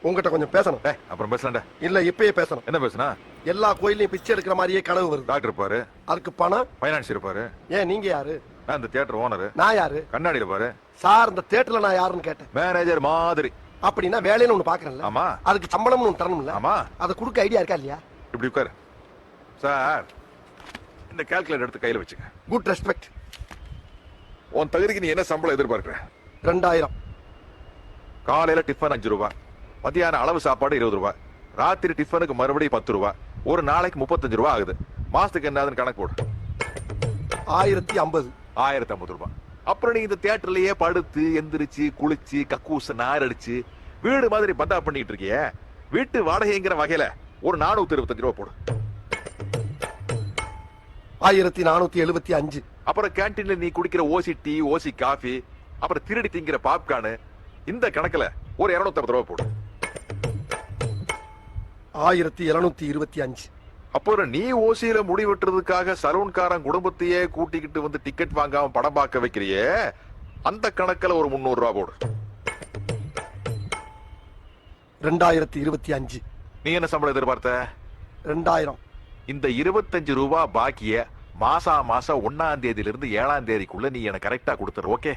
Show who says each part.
Speaker 1: உங்ககிட்ட கொஞ்சம் பேசணும்.
Speaker 2: அப்புறம் பேசலாம்டா.
Speaker 1: இல்ல இப்பயே பேசணும்.
Speaker 2: என்ன பேசுனா?
Speaker 1: எல்லா கோயிலையும் பிச்சை எடுக்கிற மாதிரியே கனவு வருது.
Speaker 2: டாக்டர் இருப்பாரு,
Speaker 1: அதுக்கு பணம்
Speaker 2: பைனான்ஸ் இருப்பாரு.
Speaker 1: ஏன் நீங்க யாரு?
Speaker 2: நான் இந்த தியேட்டர் ஓனர்.
Speaker 1: நான் யாரு?
Speaker 2: கண்ணாடி இருப்பாரு.
Speaker 1: சார் இந்த தியேட்டர்ல நான் யாருன்னு கேட்டேன்.
Speaker 2: மேனேஜர் மாதிரி.
Speaker 1: அப்படின்னா வேலைன்னு ஒண்ணு பாக்குறேன்ல.
Speaker 2: ஆமா.
Speaker 1: அதுக்கு சம்பளம்னு ஒண்ணு தரணும்ல.
Speaker 2: ஆமா.
Speaker 1: அதை கொடுக்க ஐடியா இருக்கா இல்லையா?
Speaker 2: இப்படி உட்காரு சார். இந்த கால்குலேட்டர் எடுத்து கையில வச்சுக்க.
Speaker 1: Good respect.
Speaker 2: உன் தகுதிக்கு நீ என்ன சம்பளம் எதிர்பார்க்கிற?
Speaker 1: 2000.
Speaker 2: காலையில டிஃபன் 5 ரூபாய், மத்தியானம் அளவு சாப்பாடு 20 ரூபாய், ராத்திரி டிஃபனுக்கு மறுபடியும் 10 ரூபாய், ஒரு நாளைக்கு 35 ரூபாய் ஆகுது. மாசத்துக்கு என்னதுன்னு கணக்கு போடு.
Speaker 1: 1050.
Speaker 2: 1050 ரூபாய். அப்புறம் நீ இந்த தியேட்டர்லயே படுத்து எந்திரிச்சு குளிச்சு கக்கூச நார் அடிச்சு வீடு மாதிரி பந்தா பண்ணிட்டு இருக்கிய. வீட்டு வாடகைங்கிற வகையில ஒரு 425 ரூபாய் போடு.
Speaker 1: 1475.
Speaker 2: அப்புறம் கேன்டீன்ல நீ குடிக்கிற ஓசி டீ, ஓசி காஃபி, அப்புறம் திருடி திங்கிற பாப்கார்னு, இந்த கணக்குல ஒரு 250 ரூபாய் போடு.
Speaker 1: 1725.
Speaker 2: அப்புறம் நீ ஓசியில முடி வெட்டுறதுக்காக சலூன்காரன் குடும்பத்தையே கூட்டிக்கிட்டு வந்து டிக்கெட் வாங்காம படம் பார்க்க வைக்கிறியே, அந்த கணக்குல ஒரு 300 ரூபாய் போடு.
Speaker 1: 2025.
Speaker 2: நீ என்ன சம்பளம் எதிர்பார்த்த?
Speaker 1: 2000.
Speaker 2: இந்த 25 ரூபாய் பாக்கிய மாசம் 1ஆம் தேதியிலிருந்து 7ஆம் தேதிக்குள்ள நீ எனக்கு கரெக்டா கொடுத்துரு. ஓகே?